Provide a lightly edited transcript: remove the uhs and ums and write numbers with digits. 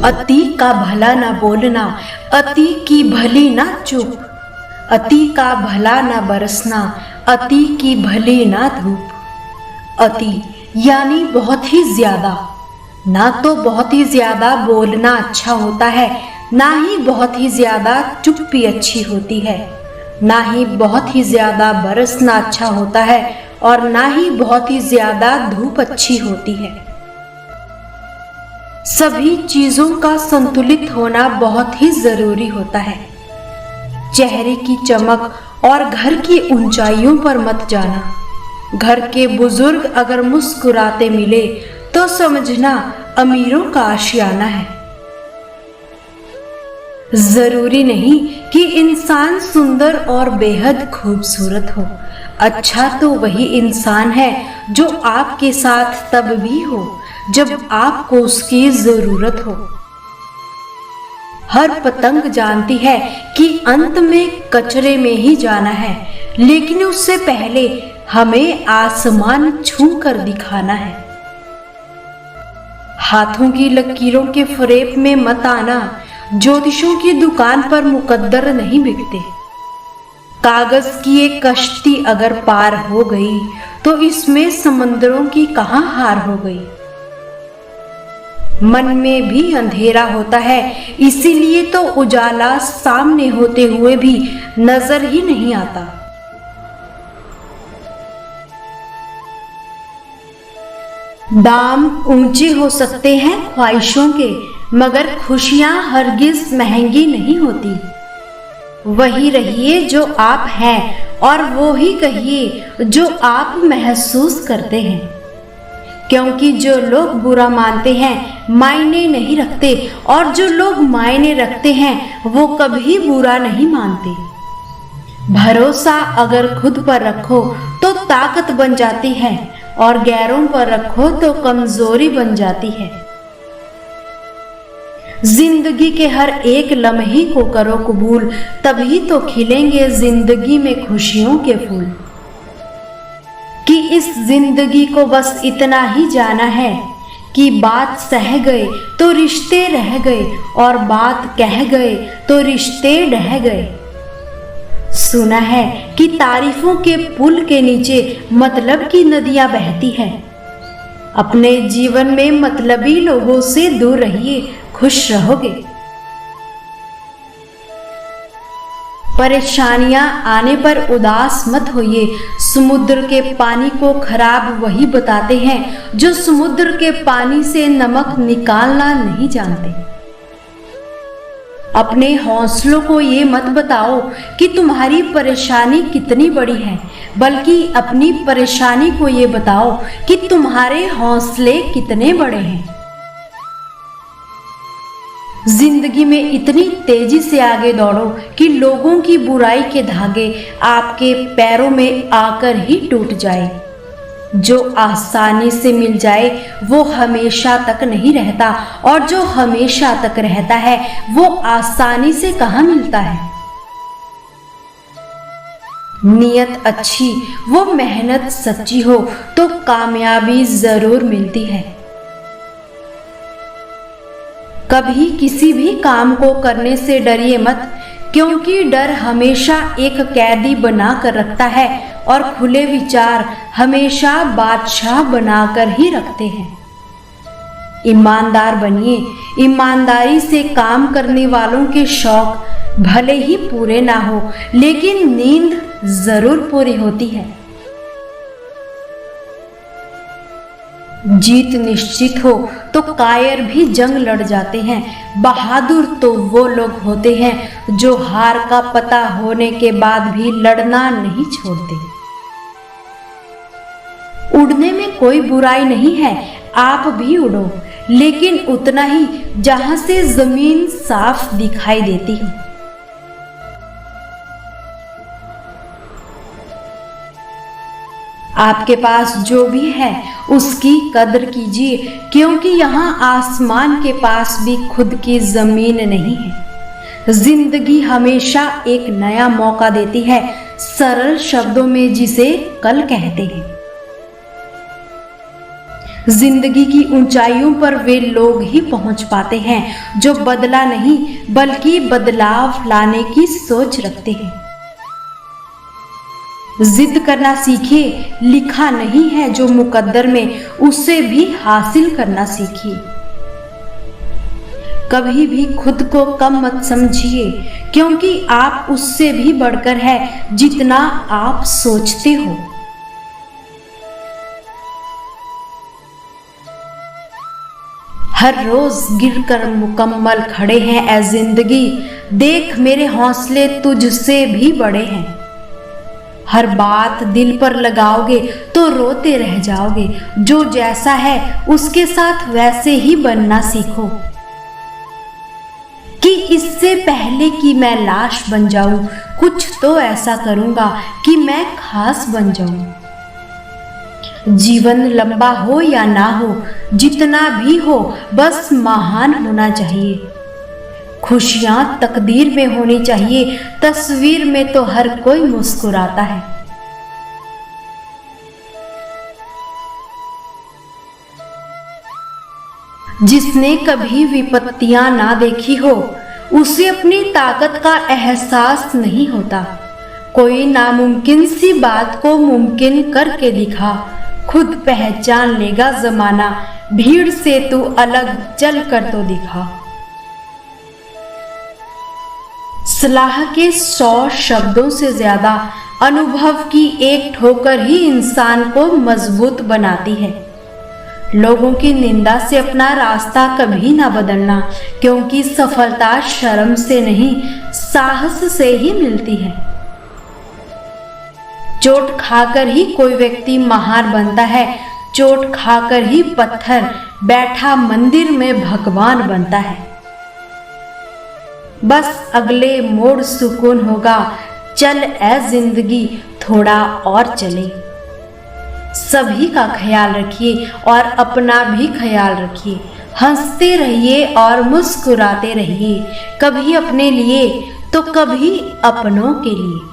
अति का भला ना बोलना, अति की भली ना चुप। अति का भला ना बरसना, अति की भली ना धूप। अति यानी बहुत ही ज्यादा। ना तो बहुत ही ज्यादा बोलना अच्छा होता है, ना ही बहुत ही ज्यादा चुप्पी अच्छी होती है। ना ही बहुत ही ज्यादा बरसना अच्छा होता है और ना ही बहुत ही ज्यादा धूप अच्छी होती है। सभी चीजों का संतुलित होना बहुत ही जरूरी होता है। चेहरे की चमक और घर की ऊंचाइयों पर मत जाना। घर के बुजुर्ग अगर मुस्कुराते मिले तो समझना अमीरों का आशियाना है। जरूरी नहीं कि इंसान सुंदर और बेहद खूबसूरत हो। अच्छा तो वही इंसान है जो आपके साथ तब भी हो जब आपको उसकी जरूरत हो। हर पतंग जानती है कि अंत में कचरे में ही जाना है, लेकिन उससे पहले हमें आसमान छू कर दिखाना है। हाथों की लकीरों के फरेब में मत आना। ज्योतिषों की दुकान पर मुकद्दर नहीं बिकते। कागज की एक कश्ती अगर पार हो गई तो इसमें समंदरों की कहां हार हो गई। मन में भी अंधेरा होता है, इसीलिए तो उजाला सामने होते हुए भी नजर ही नहीं आता। दाम ऊंचे हो सकते हैं ख्वाहिशों के, मगर खुशियां हरगिज महंगी नहीं होती। वही रहिए जो आप हैं और वो ही कहिए जो आप महसूस करते हैं। क्योंकि जो लोग बुरा मानते हैं मायने नहीं रखते, और जो लोग मायने रखते हैं वो कभी बुरा नहीं मानते। भरोसा अगर खुद पर रखो तो ताकत बन जाती है, और गैरों पर रखो तो कमजोरी बन जाती है। जिंदगी के हर एक लम्हे को करो कबूल, तभी तो खिलेंगे जिंदगी में खुशियों के फूल। कि इस जिंदगी को बस इतना ही जाना है कि बात सह गए तो रिश्ते रह गए, और बात कह गए तो रिश्ते ढह गए। सुना है कि तारीफों के पुल के नीचे मतलब की नदियां बहती हैं। अपने जीवन में मतलबी लोगों से दूर रहिए, खुश रहोगे। परेशानियां आने पर उदास मत होइए। समुद्र के पानी को खराब वही बताते हैं जो समुद्र के पानी से नमक निकालना नहीं जानते। अपने हौसलों को ये मत बताओ कि तुम्हारी परेशानी कितनी बड़ी है, बल्कि अपनी परेशानी को ये बताओ कि तुम्हारे हौसले कितने बड़े हैं। जिंदगी में इतनी तेजी से आगे दौड़ो कि लोगों की बुराई के धागे आपके पैरों में आकर ही टूट जाए। जो आसानी से मिल जाए वो हमेशा तक नहीं रहता, और जो हमेशा तक रहता है वो आसानी से कहाँ मिलता है। नियत अच्छी वो मेहनत सच्ची हो तो कामयाबी जरूर मिलती है। कभी किसी भी काम को करने से डरिए मत, क्योंकि डर हमेशा एक कैदी बना कर रखता है, और खुले विचार हमेशा बादशाह बनाकर ही रखते हैं। ईमानदार बनिए। ईमानदारी से काम करने वालों के शौक भले ही पूरे ना हो, लेकिन नींद जरूर पूरी होती है। जीत निश्चित हो तो कायर भी जंग लड़ जाते हैं। बहादुर तो वो लोग होते हैं जो हार का पता होने के बाद भी लड़ना नहीं छोड़ते। उड़ने में कोई बुराई नहीं है, आप भी उड़ो, लेकिन उतना ही जहां से जमीन साफ दिखाई देती हो। आपके पास जो भी है उसकी कदर कीजिए, क्योंकि यहाँ आसमान के पास भी खुद की जमीन नहीं है। जिंदगी हमेशा एक नया मौका देती है, सरल शब्दों में जिसे कल कहते हैं। जिंदगी की ऊंचाइयों पर वे लोग ही पहुंच पाते हैं जो बदला नहीं बल्कि बदलाव लाने की सोच रखते हैं। जिद करना सीखे, लिखा नहीं है जो मुकद्दर में, उसे भी हासिल करना सीखिए। कभी भी खुद को कम मत समझिए, क्योंकि आप उससे भी बढ़कर है जितना आप सोचते हो। हर रोज गिरकर मुकम्मल खड़े हैं ऐ जिंदगी, देख मेरे हौसले तुझसे भी बड़े हैं। हर बात दिल पर लगाओगे तो रोते रह जाओगे, जो जैसा है उसके साथ वैसे ही बनना सीखो। कि इससे पहले कि मैं लाश बन जाऊं, कुछ तो ऐसा करूंगा कि मैं खास बन जाऊं। जीवन लंबा हो या ना हो, जितना भी हो बस महान होना चाहिए। खुशियां तकदीर में होनी चाहिए, तस्वीर में तो हर कोई मुस्कुराता है। जिसने कभी विपत्तियां ना देखी हो, उसे अपनी ताकत का एहसास नहीं होता। कोई नामुमकिन सी बात को मुमकिन करके दिखा, खुद पहचान लेगा जमाना, भीड़ से तू अलग चल कर तो दिखा। सलाह के 100 शब्दों से ज्यादा अनुभव की एक ठोकर ही इंसान को मजबूत बनाती है। लोगों की निंदा से अपना रास्ता कभी ना बदलना, क्योंकि सफलता शर्म से नहीं साहस से ही मिलती है। चोट खाकर ही कोई व्यक्ति महान बनता है, चोट खाकर ही पत्थर बैठा मंदिर में भगवान बनता है। बस अगले मोड़ सुकून होगा, चल ऐ जिंदगी थोड़ा और चले। सभी का ख्याल रखिए और अपना भी ख्याल रखिए। हंसते रहिए और मुस्कुराते रहिए, कभी अपने लिए तो कभी अपनों के लिए।